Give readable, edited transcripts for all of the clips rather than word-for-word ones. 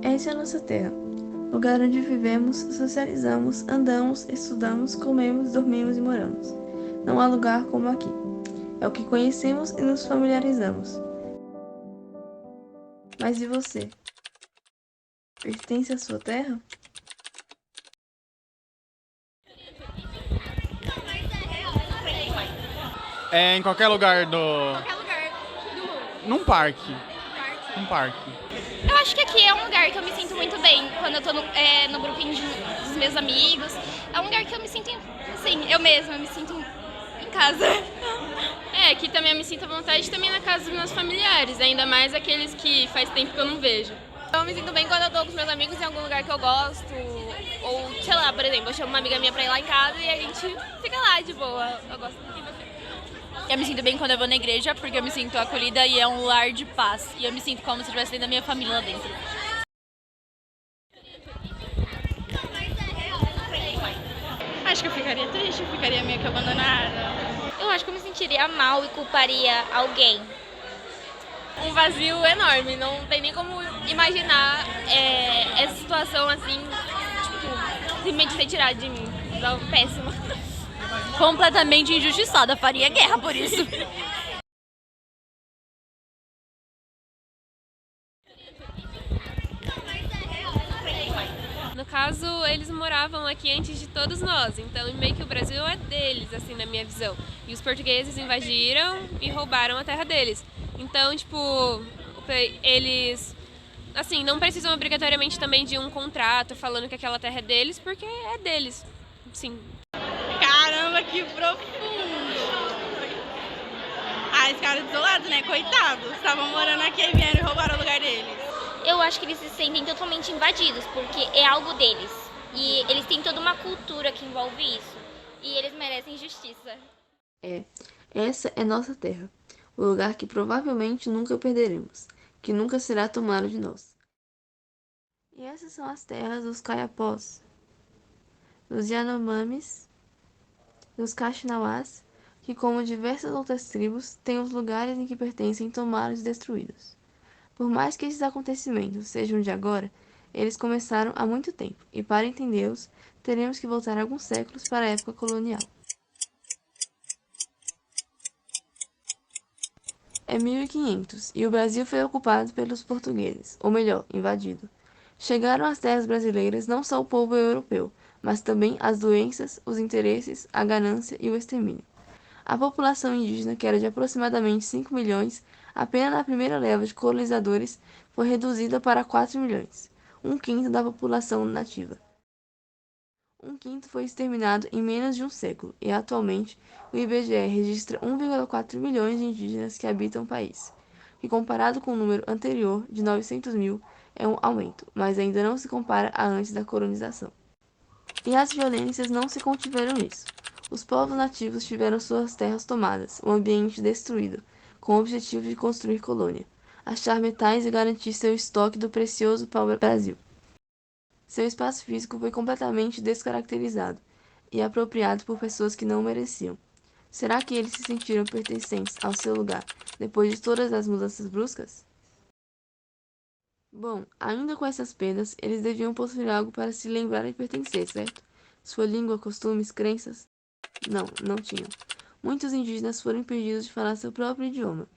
Essa é a nossa terra, lugar onde vivemos, socializamos, andamos, estudamos, comemos, dormimos e moramos. Não há lugar como aqui. É o que conhecemos e nos familiarizamos. Mas e você? Pertence à sua terra? É em qualquer lugar Qualquer lugar do mundo. Num parque. Parque. Num parque. Eu acho que aqui é um lugar que eu me sinto muito bem quando eu tô no grupinho dos meus amigos. É um lugar que eu me sinto, assim, eu me sinto em casa. É, aqui também eu me sinto à vontade também na casa dos meus familiares, ainda mais aqueles que faz tempo que eu não vejo. Eu me sinto bem quando eu tô com os meus amigos em algum lugar que eu gosto. Ou, sei lá, por exemplo, eu chamo uma amiga minha pra ir lá em casa e a gente fica lá de boa. Eu gosto muito. Eu me sinto bem quando eu vou na igreja, porque eu me sinto acolhida e é um lar de paz. E eu me sinto como se eu estivesse dentro da minha família lá dentro. Acho que eu ficaria triste, eu ficaria meio que abandonada. Eu acho que eu me sentiria mal e culparia alguém. Um vazio enorme, não tem nem como imaginar essa situação assim, tipo, simplesmente ser tirada de mim. Então, péssimo. Completamente injustiçada, faria guerra por isso. No caso, eles moravam aqui antes de todos nós, então meio que o Brasil é deles, assim, na minha visão. E os portugueses invadiram e roubaram a terra deles. Então, tipo, eles, assim, não precisam obrigatoriamente também de um contrato falando que aquela terra é deles, porque é deles, sim. Caramba, que profundo! Ah, esse cara desolado, né? Coitados. Estavam morando aqui e vieram e roubaram o lugar deles. Eu acho que eles se sentem totalmente invadidos, porque é algo deles. E eles têm toda uma cultura que envolve isso. E eles merecem justiça. Essa é nossa terra, o lugar que provavelmente nunca perderemos, que nunca será tomado de nós. E essas são as terras dos Kayapós, dos Yanomamis, dos Kaxinawás, que, como diversas outras tribos, têm os lugares em que pertencem tomados e destruídos. Por mais que esses acontecimentos sejam de agora, eles começaram há muito tempo, e para entendê-los, teremos que voltar alguns séculos para a época colonial. É 1500 e o Brasil foi ocupado pelos portugueses, ou melhor, invadido. Chegaram às terras brasileiras não só o povo europeu, mas também as doenças, os interesses, a ganância e o extermínio. A população indígena, que era de aproximadamente 5 milhões, apenas na primeira leva de colonizadores, foi reduzida para 4 milhões, um quinto da população nativa. Um quinto foi exterminado em menos de um século, e atualmente o IBGE registra 1,4 milhões de indígenas que habitam o país, que comparado com o número anterior, de 900 mil, é um aumento, mas ainda não se compara a antes da colonização. E as violências não se contiveram nisso. Os povos nativos tiveram suas terras tomadas, o ambiente destruído, com o objetivo de construir colônia, achar metais e garantir seu estoque do precioso pau-brasil. Seu espaço físico foi completamente descaracterizado e apropriado por pessoas que não mereciam. Será que eles se sentiram pertencentes ao seu lugar depois de todas as mudanças bruscas? Bom, ainda com essas perdas, eles deviam possuir algo para se lembrar e pertencer, certo? Sua língua, costumes, crenças? Não, não tinham. Muitos indígenas foram impedidos de falar seu próprio idioma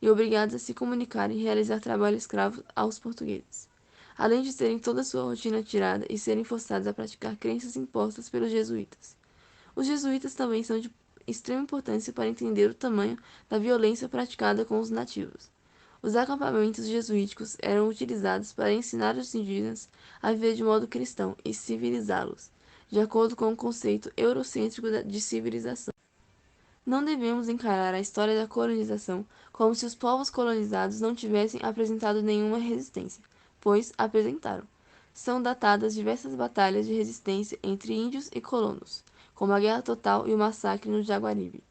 e obrigados a se comunicar e realizar trabalho escravo aos portugueses, além de terem toda sua rotina tirada e serem forçados a praticar crenças impostas pelos jesuítas. Os jesuítas também são de extrema importância para entender o tamanho da violência praticada com os nativos. Os acampamentos jesuíticos eram utilizados para ensinar os indígenas a viver de modo cristão e civilizá-los, de acordo com o conceito eurocêntrico de civilização. Não devemos encarar a história da colonização como se os povos colonizados não tivessem apresentado nenhuma resistência, pois apresentaram. São datadas diversas batalhas de resistência entre índios e colonos, como a Guerra Total e o massacre no Jaguaribe.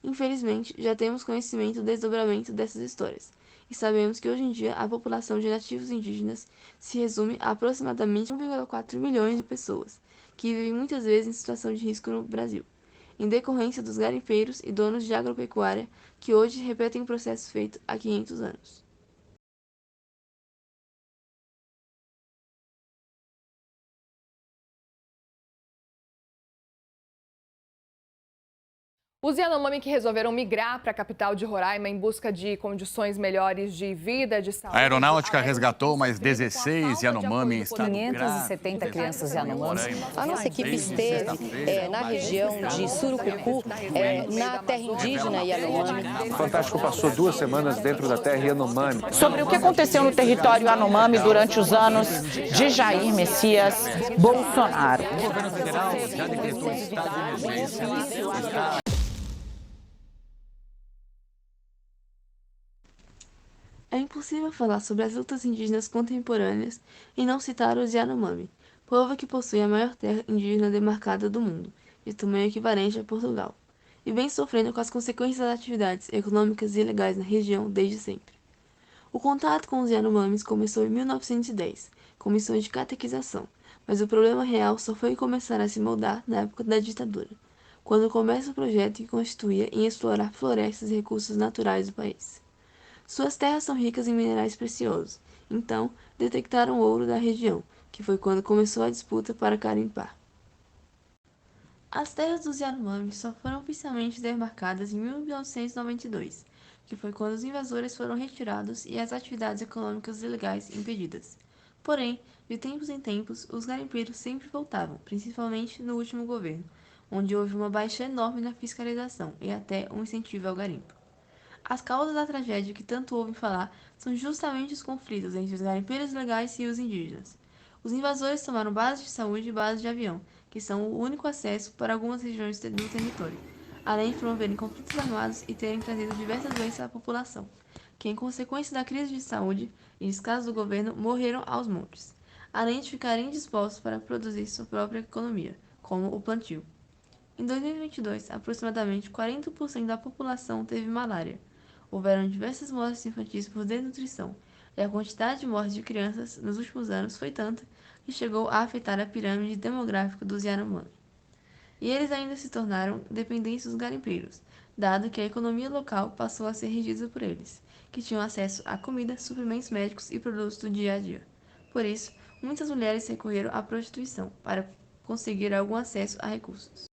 Infelizmente, já temos conhecimento do desdobramento dessas histórias, e sabemos que hoje em dia a população de nativos indígenas se resume a aproximadamente 1,4 milhões de pessoas, que vivem muitas vezes em situação de risco no Brasil, em decorrência dos garimpeiros e donos de agropecuária que hoje repetem o processo feito há 500 anos. Os Yanomami que resolveram migrar para a capital de Roraima em busca de condições melhores de vida, de saúde... A aeronáutica resgatou mais 16 Yanomami em estado grave. 570 crianças Yanomamis. A nossa equipe esteve na região de Surucucu, na terra indígena Yanomami. O Fantástico passou 2 semanas dentro da terra Yanomami. Sobre o que aconteceu no território Yanomami durante os anos de Jair Messias Bolsonaro. O governo federal já decretou estado de emergência. É impossível falar sobre as lutas indígenas contemporâneas e não citar os Yanomami, povo que possui a maior terra indígena demarcada do mundo, de tamanho equivalente a Portugal, e vem sofrendo com as consequências das atividades econômicas ilegais na região desde sempre. O contato com os Yanomamis começou em 1910, com missões de catequização, mas o problema real só foi começar a se moldar na época da ditadura, quando começa o projeto que constituía em explorar florestas e recursos naturais do país. Suas terras são ricas em minerais preciosos, então detectaram o ouro da região, que foi quando começou a disputa para garimpar. As terras dos Yanomami só foram oficialmente demarcadas em 1992, que foi quando os invasores foram retirados e as atividades econômicas ilegais impedidas. Porém, de tempos em tempos, os garimpeiros sempre voltavam, principalmente no último governo, onde houve uma baixa enorme na fiscalização e até um incentivo ao garimpo. As causas da tragédia que tanto ouvem falar são justamente os conflitos entre os garimpeiros legais e os indígenas. Os invasores tomaram bases de saúde e bases de avião, que são o único acesso para algumas regiões do território, além de promoverem conflitos armados e terem trazido diversas doenças à população, que em consequência da crise de saúde e descaso do governo morreram aos montes, além de ficarem indispostos para produzir sua própria economia, como o plantio. Em 2022, aproximadamente 40% da população teve malária. Houveram diversas mortes infantis por desnutrição, e a quantidade de mortes de crianças nos últimos anos foi tanta que chegou a afetar a pirâmide demográfica dos Yanomami. E eles ainda se tornaram dependentes dos garimpeiros, dado que a economia local passou a ser regida por eles, que tinham acesso a comida, suprimentos médicos e produtos do dia a dia. Por isso, muitas mulheres recorreram à prostituição para conseguir algum acesso a recursos.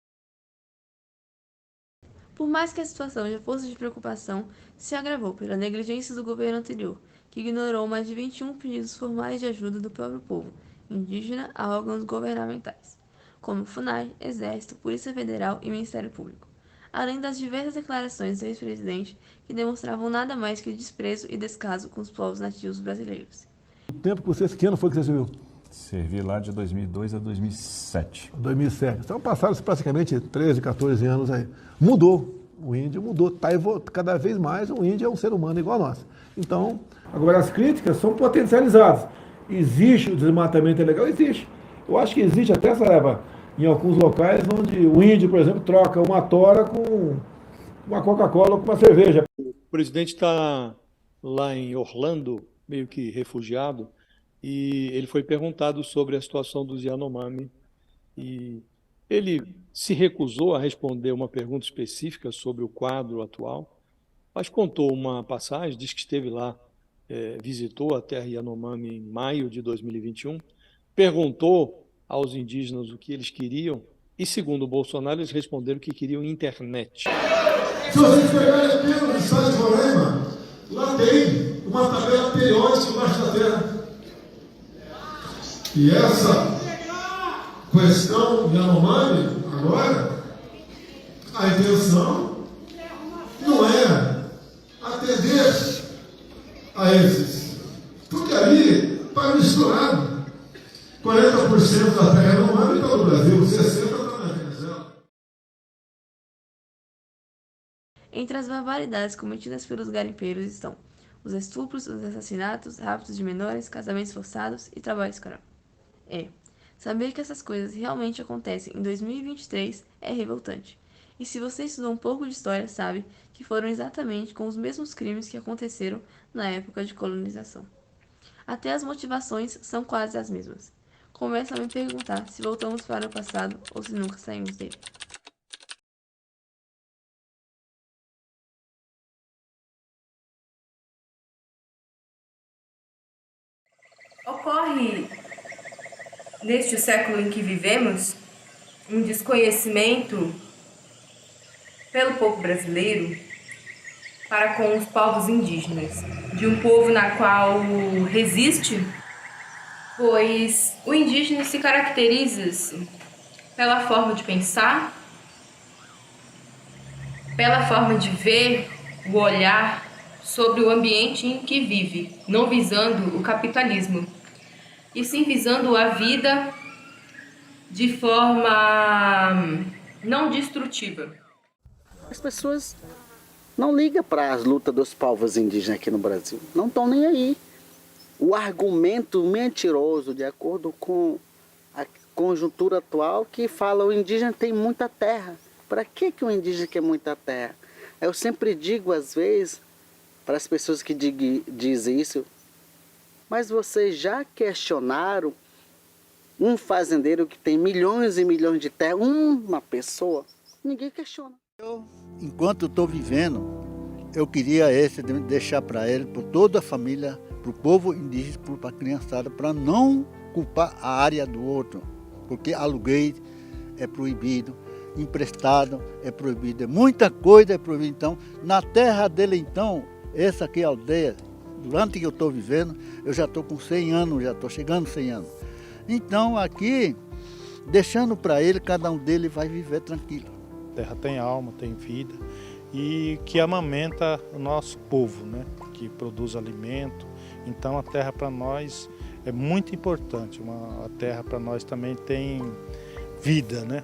Por mais que a situação já fosse de preocupação, se agravou pela negligência do governo anterior, que ignorou mais de 21 pedidos formais de ajuda do próprio povo indígena a órgãos governamentais, como FUNAI, Exército, Polícia Federal e Ministério Público, além das diversas declarações do ex-presidente que demonstravam nada mais que desprezo e descaso com os povos nativos brasileiros. O tempo que você, que ano foi que você serviu? Servi lá de 2002 a 2007. 2007. Então passaram-se praticamente 13, 14 anos aí. Mudou. O índio mudou. Cada vez mais o índio é um ser humano igual a nós. Então, agora as críticas são potencializadas. Existe o desmatamento ilegal? Existe. Eu acho que existe até essa leva em alguns locais onde o índio, por exemplo, troca uma tora com uma Coca-Cola ou com uma cerveja. O presidente está lá em Orlando, meio que refugiado, e ele foi perguntado sobre a situação dos Yanomami e ele se recusou a responder uma pergunta específica sobre o quadro atual, mas contou uma passagem, diz que esteve lá, visitou a terra Yanomami em maio de 2021, perguntou aos indígenas o que eles queriam e, segundo o Bolsonaro, eles responderam que queriam internet. Se vocês pegarem aqui no estado de Roraima, lá tem uma tabela periódica embaixo da terra. E essa questão Yanomami, agora, a intenção não é atender a esses. Porque ali está misturado. 40% da terra Yanomami está no Brasil, 60% está na Venezuela. Entre as barbaridades cometidas pelos garimpeiros estão os estupros, os assassinatos, raptos de menores, casamentos forçados e trabalho escravo. Saber que essas coisas realmente acontecem em 2023 é revoltante. E se você estudou um pouco de história, sabe que foram exatamente com os mesmos crimes que aconteceram na época de colonização. Até as motivações são quase as mesmas. Começo a me perguntar se voltamos para o passado ou se nunca saímos dele. Ocorre, neste século em que vivemos, um desconhecimento pelo povo brasileiro para com os povos indígenas, de um povo na qual resiste, pois o indígena se caracteriza pela forma de pensar, pela forma de ver, o olhar sobre o ambiente em que vive, não visando o capitalismo, e sim visando a vida de forma não destrutiva. As pessoas não ligam para as lutas dos povos indígenas aqui no Brasil, não estão nem aí. O argumento mentiroso, de acordo com a conjuntura atual, que fala que o indígena tem muita terra. Para que o indígena quer muita terra? Eu sempre digo, às vezes, para as pessoas que dizem isso, mas vocês já questionaram um fazendeiro que tem milhões e milhões de terra, uma pessoa? Ninguém questiona. Enquanto estou vivendo, eu queria deixar para ele, para toda a família, para o povo indígena, para a criançada, para não culpar a área do outro, porque aluguei é proibido, emprestado é proibido, muita coisa é proibida. Então, na terra dele, então, essa aqui é a aldeia, durante que eu estou vivendo, eu já estou com 100 anos, já estou chegando 100 anos. Então, aqui, deixando para ele, cada um dele vai viver tranquilo. A terra tem alma, tem vida e que amamenta o nosso povo, né? Que produz alimento. Então a terra para nós é muito importante. A terra para nós também tem vida, né?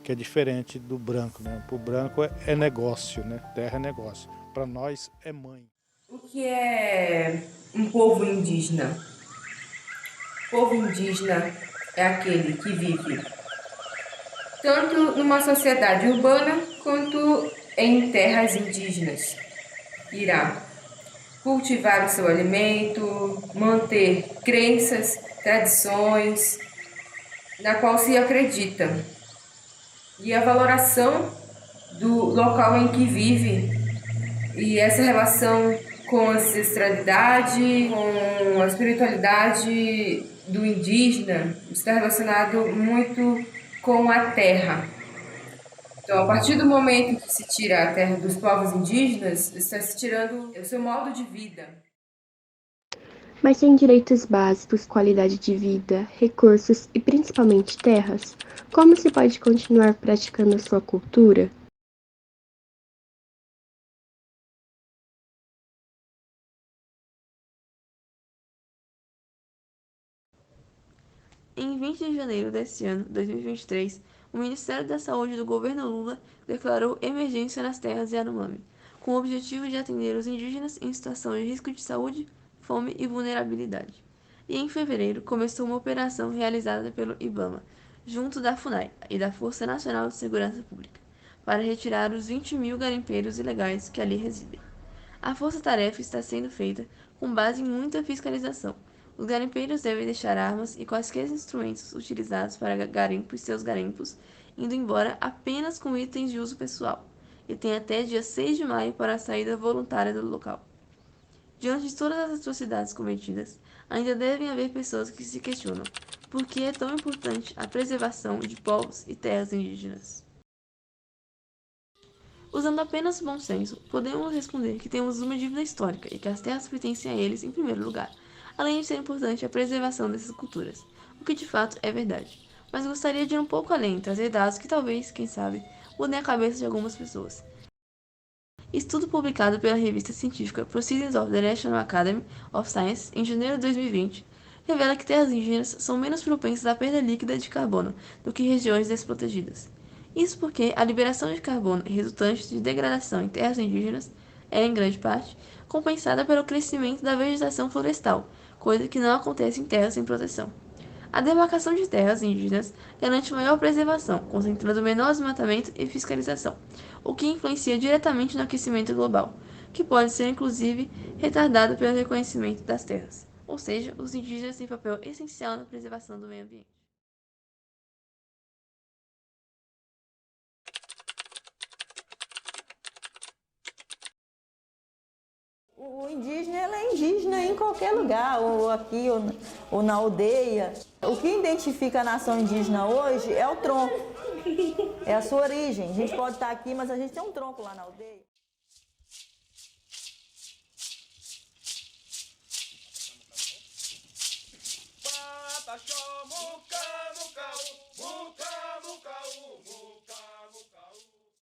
Que é diferente do branco, né? Para o branco é negócio, né? Terra é negócio. Para nós é mãe. O que é um povo indígena? O povo indígena é aquele que vive tanto numa sociedade urbana quanto em terras indígenas. Irá cultivar o seu alimento, manter crenças, tradições, na qual se acredita. E a valoração do local em que vive e essa relação com a ancestralidade, com a espiritualidade do indígena está relacionado muito com a terra. Então, a partir do momento que se tira a terra dos povos indígenas, está se tirando o seu modo de vida. Mas sem direitos básicos, qualidade de vida, recursos e principalmente terras, como se pode continuar praticando sua cultura? Em 20 de janeiro deste ano, 2023, o Ministério da Saúde do governo Lula declarou emergência nas terras Yanomami, com o objetivo de atender os indígenas em situação de risco de saúde, fome e vulnerabilidade. E em fevereiro começou uma operação realizada pelo IBAMA, junto da FUNAI e da Força Nacional de Segurança Pública, para retirar os 20.000 garimpeiros ilegais que ali residem. A força-tarefa está sendo feita com base em muita fiscalização. Os garimpeiros devem deixar armas e quaisquer instrumentos utilizados para garimpo e seus garimpos, indo embora apenas com itens de uso pessoal, e tem até dia 6 de maio para a saída voluntária do local. Diante de todas as atrocidades cometidas, ainda devem haver pessoas que se questionam por que é tão importante a preservação de povos e terras indígenas. Usando apenas o bom senso, podemos responder que temos uma dívida histórica e que as terras pertencem a eles em primeiro lugar, além de ser importante a preservação dessas culturas, o que de fato é verdade. Mas gostaria de ir um pouco além e trazer dados que talvez, quem sabe, mudem a cabeça de algumas pessoas. Estudo publicado pela revista científica Proceedings of the National Academy of Sciences em janeiro de 2020 revela que terras indígenas são menos propensas à perda líquida de carbono do que regiões desprotegidas. Isso porque a liberação de carbono resultante de degradação em terras indígenas é, em grande parte, compensada pelo crescimento da vegetação florestal, coisa que não acontece em terras sem proteção. A demarcação de terras indígenas garante maior preservação, concentrando menor desmatamento e fiscalização, o que influencia diretamente no aquecimento global, que pode ser inclusive retardado pelo reconhecimento das terras. Ou seja, os indígenas têm papel essencial na preservação do meio ambiente. O indígena, ela é indígena em qualquer lugar, ou aqui, ou na aldeia. O que identifica a nação indígena hoje é o tronco, é a sua origem. A gente pode estar aqui, mas a gente tem um tronco lá na aldeia. Muca, muca, muca, muca, muca, muca.